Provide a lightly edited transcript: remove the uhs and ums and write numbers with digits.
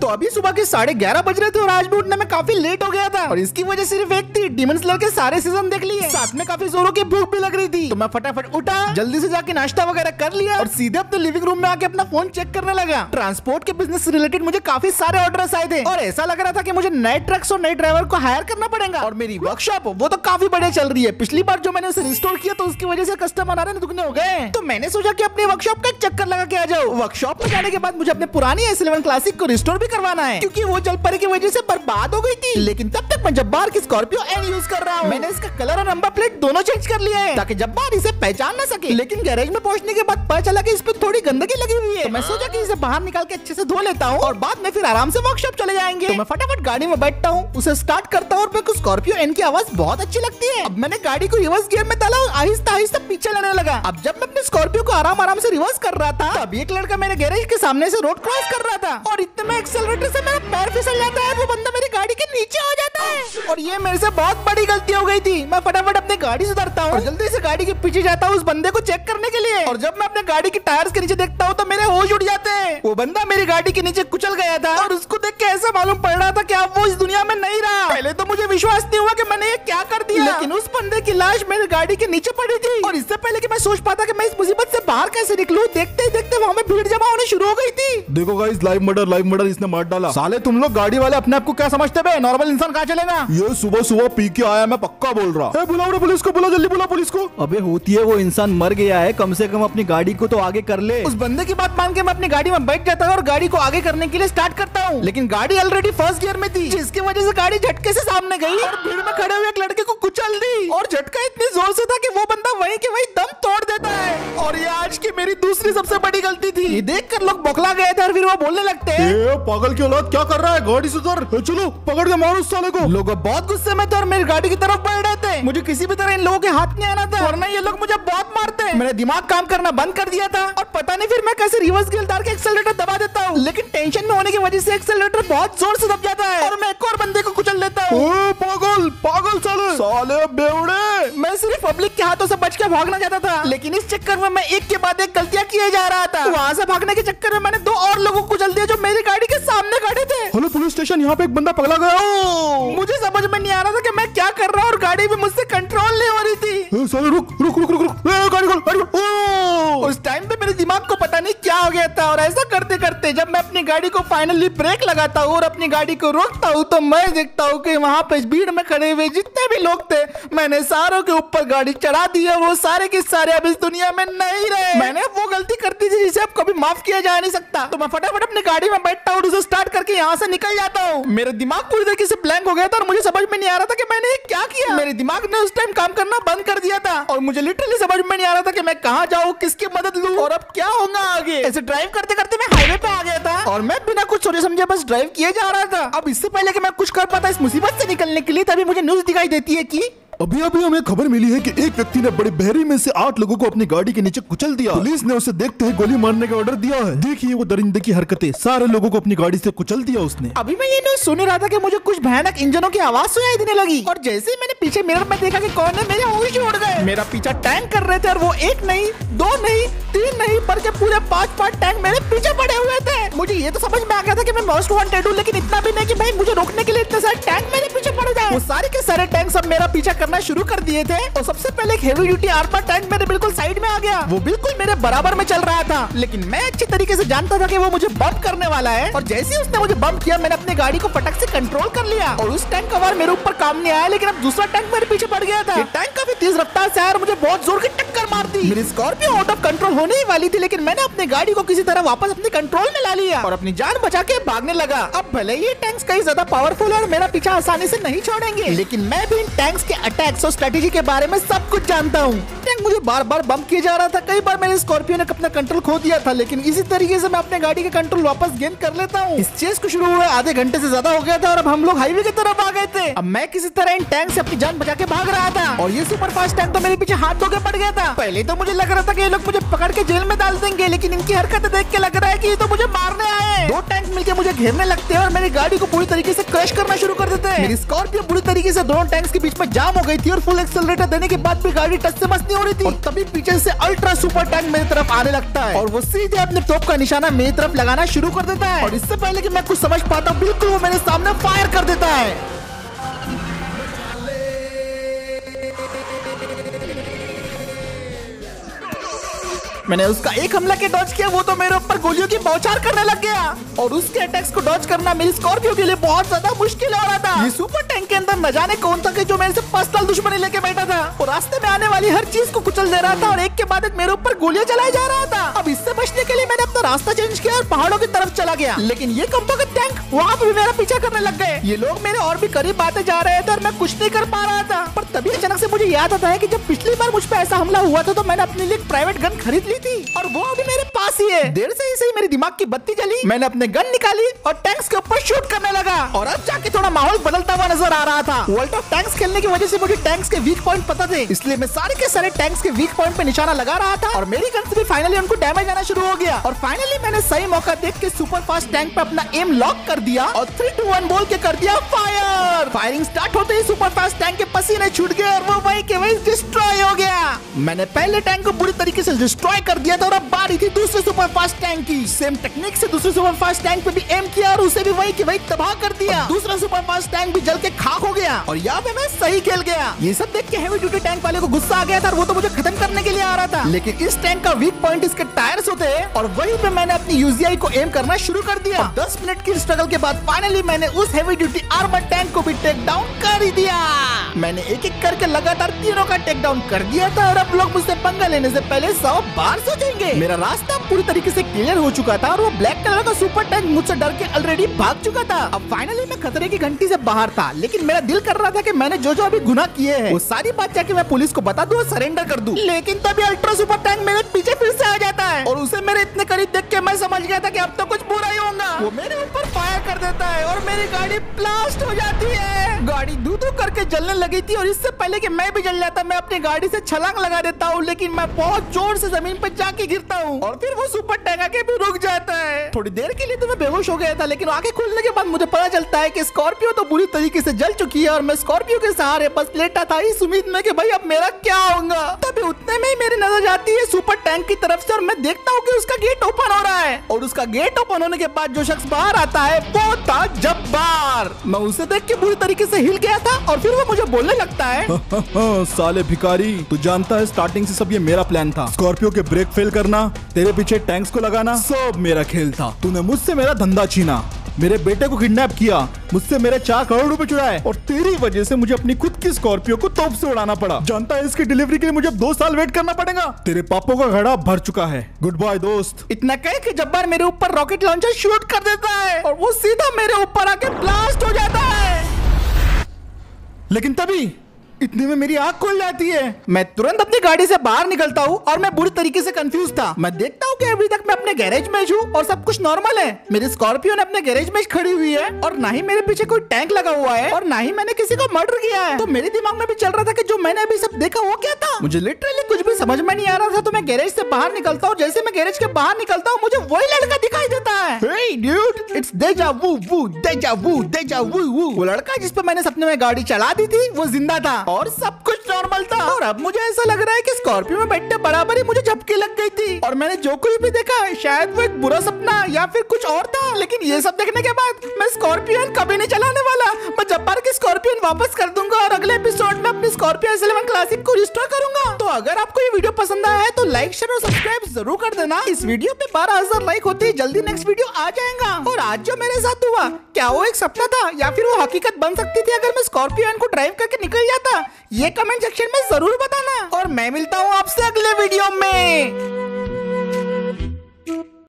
तो अभी सुबह के 11:30 बज रहे थे और आज भी उठने में काफी लेट हो गया था और इसकी वजह सिर्फ एक थी, डीमन स्लेयर के सारे सीजन देख लिए, साथ में काफी जोरों की भूख भी लग रही थी। तो मैं फटाफट उठा, जल्दी से जाके नाश्ता वगैरह कर लिया और सीधे अपने लिविंग रूम में आके अपना फोन चेक करने लगा। ट्रांसपोर्ट के बिजनेस से रिलेटेड मुझे काफी सारे ऑर्डर्स आए थे और ऐसा लग रहा था कि मुझे नए ट्रक्स और नए ड्राइवर को हायर करना पड़ेगा। और मेरी वर्कशॉप वो तो काफी बढ़िया चल रही है। पिछली बार जो मैंने उसे रिस्टोर किया तो उसकी वजह से कस्टमर आने दुगने हो गए, तो मैंने सोचा कि अपनी वर्कशॉप का एक चक्कर लगा के आ जाओ। वर्कशॉप में जाने के बाद मुझे अपने पुरानी S11 क्लासिक को रिस्टोर भी करवाना है क्योंकि वो जल परी की वजह से बर्बाद हो गई थी। लेकिन तब तक मैं जब्बार की स्कॉर्पियो एन यूज कर रहा हूँ। मैंने इसका कलर और नंबर प्लेट दोनों चेंज कर लिया है ताकि जब्बार इसे पहचान न सके। लेकिन गैरेज में पहुंचने के बाद पता चला कि इस पे थोड़ी गंदगी लगी हुई है, तो मैं सोचा कि इसे बाहर निकाल के अच्छे से धो लेता हूँ और बाद में फिर आराम से वर्कशॉप चले जाएंगे। तो मैं फटाफट गाड़ी में बैठता हूँ, उसे स्टार्ट करता हूँ और मेरे को स्कॉर्पियो एन की आवाज बहुत अच्छी लगती है। अब मैंने गाड़ी को रिवर्स गियर में डाला और आहिस्ता आहिस्ता पीछे लेने लगा। अब जब मैं अपने स्कॉर्पियो को आराम से रिवर्स कर रहा था तब एक लड़का मेरे गैरेज के सामने से रोड क्रॉस कर रहा था और इतने में एक्सेलरेटर से मेरा पैर फिसल जाता है, वो बंदा मेरी गाड़ी के नीचे हो जाता है और ये मेरे से बहुत बड़ी गलती हो गई थी। मैं फटाफट अपनी गाड़ी सुधारता हूँ और जल्दी से गाड़ी के पीछे जाता हूँ उस बंदे को चेक करने के लिए। और जब मैं अपने गाड़ी के टायर्स के नीचे देखता हूँ तो मेरे होश उड़ जाते हैं। वो बंदा मेरी गाड़ी के नीचे कुचल गया था और उसको देख के ऐसा मालूम पड़ रहा था कि अब वो इस दुनिया में नहीं रहा। पहले तो मुझे विश्वास नहीं हुआ कि मैंने ये क्या कर दिया, लेकिन उस बंदे की लाश मेरी गाड़ी के नीचे पड़ी थी और इससे पहले कि मैं सोच पाता कि मैं इस मुसीबत से बाहर कैसे निकलूं, देखते ही देखते वहाँ में भीड़ जमा होने शुरू हो गई थी। देखो गाइस, लाइव मर्डर इसने मार डाला। साले तुम लोग गाड़ी वाले अपने आप को क्या समझते बे? नॉर्मल इंसान कहाँ चलेगा? ये सुबह पी के आया, मैं पक्का बोल रहा। बुलाओ पुलिस को, बुलाओ जल्दी बुलाओ पुलिस को। अबे होती है वो इंसान मर गया है, कम से कम अपनी गाड़ी को तो आगे कर ले। उस बंदे की बात मान के मैं अपनी गाड़ी में बैठ जाता हूँ और गाड़ी को आगे करने के लिए स्टार्ट करता हूँ, लेकिन गाड़ी ऑलरेडी फर्स्ट गियर में थी जिसकी वजह से गाड़ी झटके से सामने गई और भीड़ में खड़े हुए एक लड़के को कुचल दी और झटका इतनी जोर से था कि वो बंदा वहीं के वहीं दम तोड़ देता है। और ये आज की मेरी दूसरी सबसे बड़ी गलती थी। ये देखकर लोग बौखला गए थे और फिर वो बोलने लगते हैं, पागल की औलाद क्या कर रहा है, गाड़ी सुधर, चलो पकड़ के मारो उस साले को। लोग बहुत गुस्से में थे और मेरी गाड़ी की तरफ बढ़ रहे थे। मुझे किसी भी तरह इन लोगों के हाथ नहीं आना था वरना ये लोग मुझे बहुत मारते। मैंने दिमाग काम करना बंद कर दिया था और पता नहीं फिर मैं कैसे रिवर्स गियर डाल के एक्सेलरेटर दबा देता हूँ, लेकिन टेंशन में होने की वजह से एक्सेलरेटर बहुत जोर से दब जाता है और मैं एक और बंदे को कुचल देता हूँ। पागल साले बेवड़े। मैं सिर्फ पब्लिक के हाथों से बच के भागना चाहता था, लेकिन इस चक्कर में मैं एक के बाद एक गलतियां किए जा रहा था। वहाँ से भागने के चक्कर में मैंने 2 और लोगों को कुचल दिया जो मेरी गाड़ी के सामने खड़े थे। हेलो पुलिस स्टेशन, यहाँ पे एक बंदा पगला गया। मुझे समझ में नहीं आ रहा था कि मैं क्या कर रहा हूँ और गाड़ी भी मुझसे कंट्रोल नहीं हो रही थी। साले रुक गाड़ी। उस टाइम पे मेरे दिमाग को पता नहीं क्या हो गया था और ऐसा करते करते जब मैं अपनी गाड़ी को फाइनली ब्रेक लगाता हूँ और अपनी गाड़ी को रोकता हूँ तो मैं देखता हूँ कि वहाँ पे भीड़ में खड़े हुए जितने भी लोग थे मैंने सारों के ऊपर गाड़ी चढ़ा दी है। वो सारे के सारे अब इस दुनिया में नहीं रहे। मैंने वो गलती कर दी थी जिसे अब कभी माफ किया जा नहीं सकता। तो मैं फटाफट अपनी गाड़ी में बैठता हूँ और उसे स्टार्ट करके यहाँ से निकल जाता हूँ। मेरा दिमाग पूरी तरीके से ब्लैंक हो गया था और मुझे समझ में नहीं आ रहा था कि मैंने क्या किया। मेरे दिमाग ने उस टाइम काम करना बंद कर दिया था और मुझे लिटरली समझ में नहीं आ रहा था कि मैं कहाँ जाऊँ, किसकी मदद लूँ और अब क्या होगा आगे। ऐसे ड्राइव करते करते मैं हाईवे पे आ गया था और मैं बिना कुछ सोचे समझे बस ड्राइव किए जा रहा था। अब इससे पहले कि मैं कुछ कर पाता इस मुसीबत से निकलने के लिए तभी मुझे न्यूज दिखाई देती है कि अभी हमें खबर मिली है कि एक व्यक्ति ने बड़ी बहरी में से 8 लोगों को अपनी गाड़ी के नीचे कुचल दिया। पुलिस ने उसे देखते ही गोली मारने का ऑर्डर दिया है। देखिए वो दरिंदे की हरकतें, सारे लोगों को अपनी गाड़ी से कुचल दिया उसने। अभी मैं ये न्यूज सुन रहा था कि मुझे कुछ भयानक इंजनों की आवाज सुनाई देने लगी और जैसे ही मैंने पीछे मिरर में देखा कि कौन है मेरे होश उड़ गए। मेरा पीछा टैंक कर रहे थे और वो 1 नहीं 2 नहीं 3 नहीं बल्कि पूरे 5 टैंक मेरे पीछे पड़े हुए थे। मुझे ये तो समझ में आ गया था कि मैं मोस्ट वांटेड हूँ, लेकिन इतना भी नहीं कि भाई मुझे रोकने के लिए इतने सारे टैंक मेरे पीछे पड़ जाए। वो सारे के सारे टैंक सब मेरा पीछा करना शुरू कर दिए थे और सबसे पहले एक हेवी ड्यूटी आर्मर टैंक मेरे बिल्कुल साइड में आ गया। वो बिल्कुल मेरे बराबर में चल रहा था, लेकिन मैं अच्छी तरीके से जानता था कि वो मुझे बम्प करने वाला है और जैसे ही उसने मुझे बम्प किया मैंने अपनी गाड़ी को फटक से कंट्रोल कर लिया और उस टैंक का वार मेरे ऊपर काम नहीं आया, लेकिन अब दूसरा टैंक मेरे पीछे पड़ गया था। ये टैंक काफी तेज रफ्तार से आया और मुझे बहुत जोर की टक्कर मार दी। मेरी स्कॉर्पियो आउट ऑफ कंट्रोल होने ही वाली थी, लेकिन मैंने अपनी गाड़ी को किसी तरह वापस अपने कंट्रोल में ला लिया और अपनी जान बचा के भागने लगा। अब भले ये टैंक्स कई ज्यादा पावरफुल और मेरा पीछा आसानी से नहीं छोड़ेंगे, लेकिन मैं भी इन टैंक्स के अटैक्स और स्ट्रेटेजी के बारे में सब कुछ जानता हूँ। टैंक मुझे बार बार बम्प किया जा रहा था। कई बार मेरे स्कॉर्पियो ने अपना कंट्रोल खो दिया था, लेकिन इसी तरीके से मैं अपने गाड़ी का कंट्रोल वापस गेन कर लेता हूँ। इस चेस को शुरू हुए आधे घंटे से ज्यादा हो गया था और अब हम लोग हाईवे की तरफ आ गए थे। अब मैं किसी तरह इन टैंक से अपनी जान बचा के भाग रहा था और ये सुपर फास्ट टैंक तो मेरे पीछे हाथ धो के पड़ गया था। पहले तो मुझे लग रहा था कि ये लोग मुझे पकड़ के जेल में डाल देंगे, लेकिन इनकी हरकतें देख के लग रहा है कि ये तो मुझे मारने आए हैं। 2 टैंक मिलके मुझे घेरने लगते हैं और मेरी गाड़ी को पूरी तरीके से क्रश करना शुरू कर देते हैं। मेरी स्कॉर्पियो पूरी तरीके से दोनों टैंक्स के बीच में जाम हो गई थी और फुल एक्सेलरेटर देने के बाद भी गाड़ी टच से मस नहीं हो रही रही थी, और तभी पीछे से अल्ट्रा सुपर टैंक मेरी तरफ आने लगता है और वो सीधे अपने तोप का निशाना मेरी तरफ लगाना शुरू कर देता है। और इससे पहले कि मैं कुछ समझ पाता बिल्कुल वो मेरे सामने फायर कर देता है। मैंने उसका एक हमला के डॉज किया, वो तो मेरे ऊपर गोलियों की बौछार करने लग गया और उसके अटैक्स को डॉज करना मेरी स्कॉर्पियो के लिए बहुत ज्यादा मुश्किल हो रहा था। ये सुपर टैंक के अंदर न जाने कौन था कि जो मेरे से पर्सनल दुश्मनी लेके बैठा था और रास्ते में आने वाली हर चीज को कुचल दे रहा था और एक के बाद एक मेरे ऊपर गोलियां चलाई जा रहा था। अब इससे बचने के लिए मैंने अपना रास्ता चेंज किया और पहाड़ों की तरफ चला गया, लेकिन ये कंपो के टैंक वहाँ पे भी मेरा पीछा करने लग गए। ये लोग मेरे और भी करीब आते जा रहे थे और मैं कुछ नहीं कर पा रहा था। पर तभी अचानक से मुझे याद आता है कि जब पिछली बार मुझ पे ऐसा हमला हुआ था तो मैंने अपने लिए प्राइवेट गन खरीद ली थी और वो अभी मेरे पास ही है। देर से ही सही मेरे दिमाग की बत्ती जली, मैंने अपने गन निकाली और टैंक्स के ऊपर शूट करने लगा और अब जाके थोड़ा माहौल बदलता हुआ नजर आ रहा था। वर्ल्ड ऑफ टैंक्स खेलने की वजह से मुझे टैंक्स के वीक पॉइंट पता थे, इसलिए मैं सारे के सारे टैंक्स के वीक पॉइंट पे निशाना लगा रहा था और मेरी गन से भी फाइनली उनको डैमेज आना शुरू हो गया। और फाइनली मैंने सही मौका देख के सुपर फास्ट टैंक पे अपना एम लॉक कर दिया और 3, 2, 1 बोल के कर दिया फायर। फायरिंग स्टार्ट होते ही सुपर फास्ट टैंक के पसीने छूट गए और वो वहीं के वहीं डिस्ट्रॉय हो गया। मैंने पहले टैंक को बुरी तरीके से डिस्ट्रॉय कर दिया था और अब बारी थी दूसरे सुपर फास्ट टैंक की। सेम टेक्निक से दूसरे सुपर फास्ट टैंक पे भी एम किया और उसे भी वहीं के वहीं तबाह कर दिया। दूसरा सुपर फास्ट टैंक भी जल के खाक हो गया और यहाँ पे मैं सही खेल गया। ये सब देख के हेवी ड्यूटी टैंक वाले को गुस्सा आ गया था और वो तो मुझे खत्म करने के लिए आ रहा था, लेकिन इस टैंक का वीक पॉइंट इसके टायर्स होते हैं और वहीं पे मैंने अपनी यूजीआई को एम करना शुरू कर दिया। 10 मिनट की स्ट्रगल के बाद फाइनली मैंने उस हेवी ड्यूटी आर्मर टैंक को भी टेक डाउन कर ही दिया। मैंने एक एक करके लगातार तीनों का टेक डाउन कर दिया था और अब लोग मुझसे पंगा लेने से पहले 100 बार सोचेंगे। मेरा रास्ता पूरी तरीके से क्लियर हो चुका था और वो ब्लैक कलर का सुपर टैंक मुझसे डर के ऑलरेडी भाग चुका था। अब फाइनली मैं खतरे की घंटी से बाहर था, लेकिन मेरा दिल कर रहा था कि मैंने जो जो अभी गुनाह किए हैं वो सारी बात जाके मैं पुलिस को बता दूं और सरेंडर कर दूं। लेकिन तभी अल्ट्रा सुपर टैंक मेरे पीछे फिर से आ जाता है और उसे मेरे इतने करीब देख के मैं समझ गया था कि अब तो कुछ बुरा ही होगा। वो मेरे ऊपर फायर कर देता है और मेरी गाड़ी ब्लास्ट हो जाती है। गाड़ी धू धू करके जलने लगी थी और इससे पहले कि मैं भी जल जाता मैं अपनी गाड़ी से छलांग लगा देता हूँ, लेकिन मैं बहुत जोर से जमीन पर जाके गिरता हूँ और फिर वो सुपर टैंक आके भी रुक जाता है। थोड़ी देर के लिए तो मैं बेहोश हो गया था, लेकिन आंखें खुलने के बाद मुझे पता चलता है कि स्कॉर्पियो तो बुरी तरीके से जल चुकी है और मैं स्कॉर्पियो के सहारे बस लेटा था इस उम्मीद में कि भाई अब मेरा क्या होगा। तभी उतने में ही मेरी नजर जाती है सुपर टैंक की तरफ से और मैं देखता हूँ कि उसका गेट ओपन हो रहा है और उसका गेट ओपन होने के बाद जो शख्स बाहर आता है वो था जब्बार। मैं उसे देख के बुरी तरीके से हिल गया था और फिर वो मुझे बोलने लगता है, साले भिखारी, तू जानता है स्टार्टिंग से सब ये मेरा प्लान था। स्कॉर्पियो के ब्रेक फेल करना, तेरे पीछे टैंक्स को लगाना, सब मेरा खेल था। तूने मुझसे मेरा धंधा छीना, मेरे बेटे को किडनैप किया, मुझसे मेरे 4 करोड़ रुपए चुराए और तेरी वजह से मुझे अपनी खुद की स्कॉर्पियो को तोप से उड़ाना पड़ा। जानता है इसकी डिलीवरी के लिए मुझे 2 साल वेट करना पड़ेगा। तेरे पापों का घड़ा भर चुका है। गुड बाय दोस्त। इतना कह के जब्बार मेरे ऊपर रॉकेट लॉन्चर शूट कर देता है और वो सीधा मेरे ऊपर आके ब्लास्ट हो जाता है। लेकिन तभी इतने में मेरी आंख खुल जाती है। मैं तुरंत अपनी गाड़ी से बाहर निकलता हूँ और मैं बुरी तरीके से कंफ्यूज था। मैं देखता हूँ कि अभी तक मैं अपने गैरेज में हूँ और सब कुछ नॉर्मल है। मेरी स्कॉर्पियो ने अपने गैरेज में खड़ी हुई है और ना ही मेरे पीछे कोई टैंक लगा हुआ है और ना ही मैंने किसी को मर्डर किया है। तो मेरे दिमाग में भी चल रहा था कि जो मैंने अभी सब देखा वो क्या था। मुझे लिटरली कुछ भी समझ में नहीं आ रहा था। तो मैं गैरेज से बाहर निकलता हूँ, जैसे मैं गैरेज के बाहर निकलता हूँ मुझे वही लड़का दिखाई देता है। Hey dude, it's deja vu, deja vu, deja vu। वो लड़का जिस पे मैंने सपने में गाड़ी चला दी थी वो जिंदा था और सब कुछ नॉर्मल था। और अब मुझे ऐसा लग रहा है कि स्कॉर्पियो में बैठने बराबर ही मुझे झपकी लग गई थी और मैंने जो कुछ भी देखा शायद वो एक बुरा सपना या फिर कुछ और था। लेकिन ये सब देखने के बाद मैं स्कॉर्पियो कभी नहीं चलाने वाला। मैं जब्बार की स्कॉर्पियो वापस कर दूंगा और अगले एपिसोड में अपनी स्कॉर्पियो S11 क्लासिक को रिस्टोर करूंगा। तो अगर आपको ये वीडियो पसंद आया है तो लाइक, शेयर और सब्सक्राइब जरूर कर देना। इस वीडियो पे 12,000 लाइक होते ही जल्दी नेक्स्ट वीडियो आ जाएगा। और आज जो मेरे साथ हुआ, क्या वो एक सपना था या फिर वो हकीकत बन सकती थी अगर मैं स्कॉर्पियो को ड्राइव करके निकल जाता? ये कमेंट सेक्शन में जरूर बताना और मैं मिलता हूँ आपसे अगले वीडियो में।